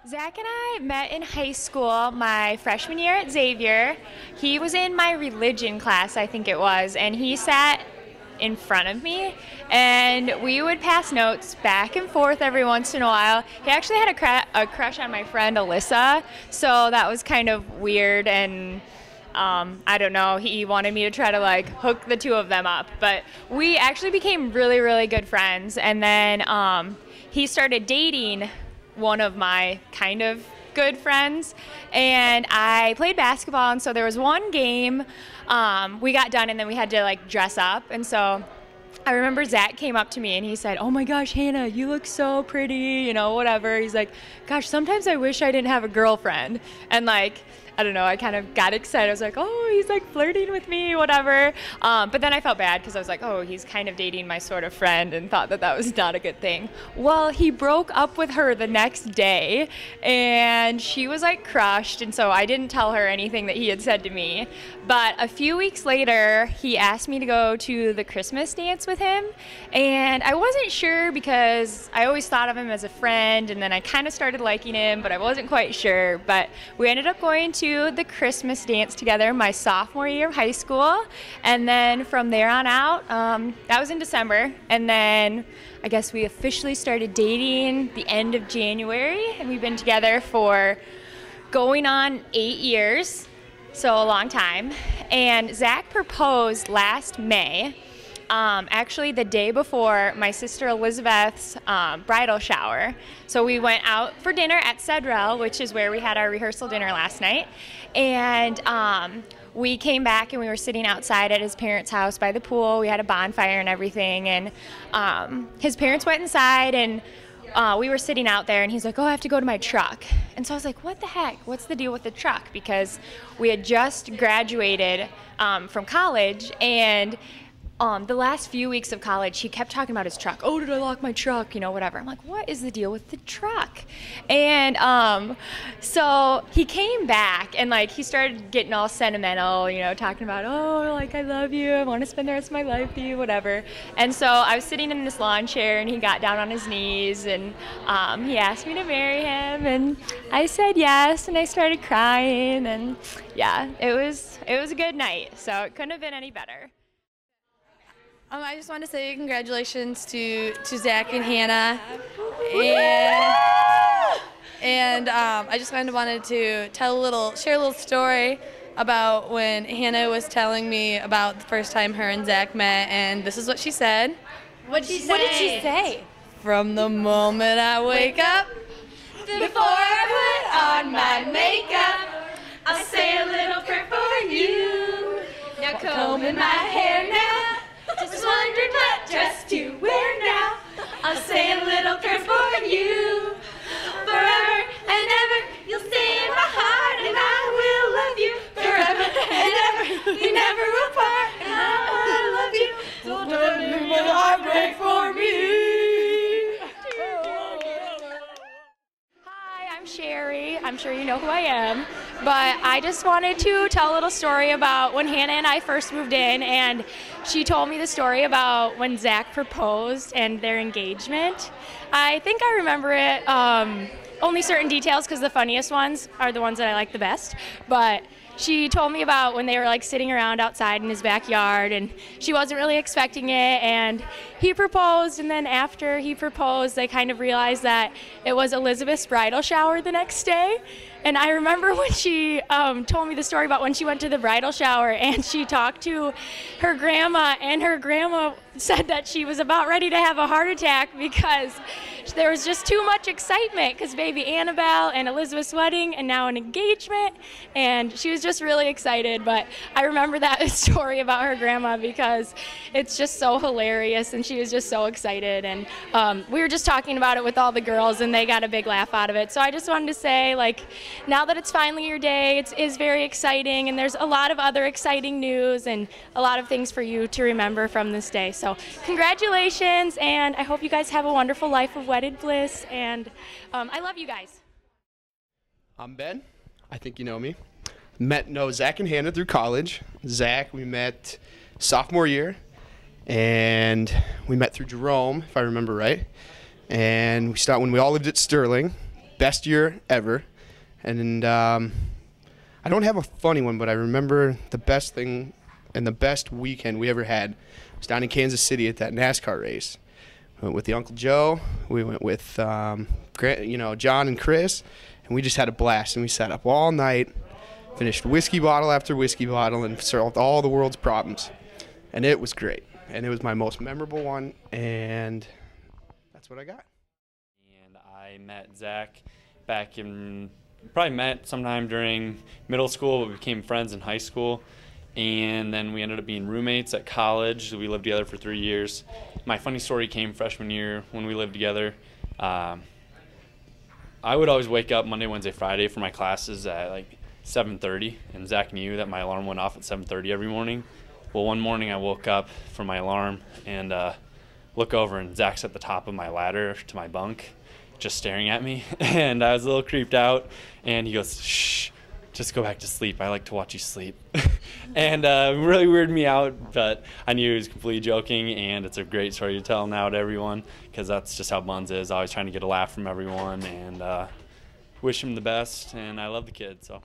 Zach and I met in high school my freshman year at Xavier. He was in my religion class, I think it was, and he sat in front of me, and we would pass notes back and forth every once in a while. He actually had a crush on my friend Alyssa, so that was kind of weird, and I don't know, he wanted me to try to like hook the two of them up, but we actually became really, really good friends. And then he started dating one of my kind of good friends, and I played basketball, and so there was one game we got done and then we had to like dress up, and so I remember Zach came up to me and he said, "Oh my gosh, Hannah, you look so pretty," you know, whatever. He's like, "Gosh, sometimes I wish I didn't have a girlfriend." And like, I don't know, I kind of got excited. I was like, oh, he's like flirting with me, whatever. But then I felt bad because I was like, oh, he's kind of dating my sort of friend, and thought that that was not a good thing. Well, he broke up with her the next day, and she was like crushed, and so I didn't tell her anything that he had said to me. But a few weeks later, he asked me to go to the Christmas dance with him, and I wasn't sure because I always thought of him as a friend, and then I kind of started liking him, but I wasn't quite sure. But we ended up going to the Christmas dance together my sophomore year of high school, and then from there on out, that was in December, and then I guess we officially started dating the end of January, and we've been together for going on 8 years, so a long time. And Zach proposed last May, actually the day before my sister Elizabeth's bridal shower. So we went out for dinner at Cedar, which is where we had our rehearsal dinner last night. And we came back and we were sitting outside at his parents' house by the pool. We had a bonfire and everything. And his parents went inside, and we were sitting out there, and he's like, "Oh, I have to go to my truck." And so I was like, what the heck? What's the deal with the truck? Because we had just graduated from college, and the last few weeks of college, he kept talking about his truck. "Oh, did I lock my truck?" You know, whatever. I'm like, what is the deal with the truck? And so he came back, and like he started getting all sentimental, you know, talking about, "Oh, like I love you. I want to spend the rest of my life with you," whatever. And so I was sitting in this lawn chair, and he got down on his knees, and he asked me to marry him, and I said yes, and I started crying, and yeah, it was a good night. So it couldn't have been any better. I just wanted to say congratulations to Zach and Hannah, and I just kind of wanted to share a little story about when Hannah was telling me about the first time her and Zach met, and this is what she said. What did she say? "From the moment I wake up, before I put on my makeup, I'll say a little prayer for you. Now combing my hair now. Just wondered what dress to wear now. I'll say a little prayer for you. Forever and ever, you'll stay in my heart, and I will love you forever and ever. We never will part, and I love you. So don't let my heart break for me." Hi, I'm Sherry. I'm sure you know who I am. But I just wanted to tell a little story about when Hannah and I first moved in, and she told me the story about when Zach proposed and their engagement. I think I remember it, only certain details because the funniest ones are the ones that I like the best. But she told me about when they were like sitting around outside in his backyard, and she wasn't really expecting it, and he proposed, and then after he proposed, they kind of realized that it was Elizabeth's bridal shower the next day. And I remember when she told me the story about when she went to the bridal shower and she talked to her grandma, and her grandma said that she was about ready to have a heart attack because there was just too much excitement because baby Annabelle and Elizabeth's wedding and now an engagement, and she was just really excited. But I remember that story about her grandma because it's just so hilarious, and she was just so excited, and we were just talking about it with all the girls, and they got a big laugh out of it. So I just wanted to say, like, now that it's finally your day, it is very exciting, and there's a lot of other exciting news and a lot of things for you to remember from this day. So congratulations, and I hope you guys have a wonderful life of wedded bliss, and I love you guys. I'm Ben. I think you know me. Know Zach and Hannah through college. Zach, we met sophomore year, and we met through Jerome, if I remember right. And we started when we all lived at Sterling. best year ever. And I don't have a funny one, but I remember the best thing and the best weekend we ever had was down in Kansas City at that NASCAR race. We went with the Uncle Joe. We went with John and Chris, and we just had a blast. And we sat up all night, finished whiskey bottle after whiskey bottle, and solved all the world's problems. And it was great. And it was my most memorable one, and that's what I got. And I met Zach probably met sometime during middle school, but we became friends in high school. And then we ended up being roommates at college. We lived together for 3 years. My funny story came freshman year when we lived together. I would always wake up Monday, Wednesday, Friday for my classes at like 7:30, and Zach knew that my alarm went off at 7:30 every morning. Well, one morning I woke up from my alarm and look over, and Zach's at the top of my ladder to my bunk, just staring at me. And I was a little creeped out, and he goes, "Shh, just go back to sleep. I like to watch you sleep." And really weirded me out, but I knew he was completely joking, and it's a great story to tell now to everyone, because that's just how Buns is, always trying to get a laugh from everyone, and wish him the best, and I love the kid, so.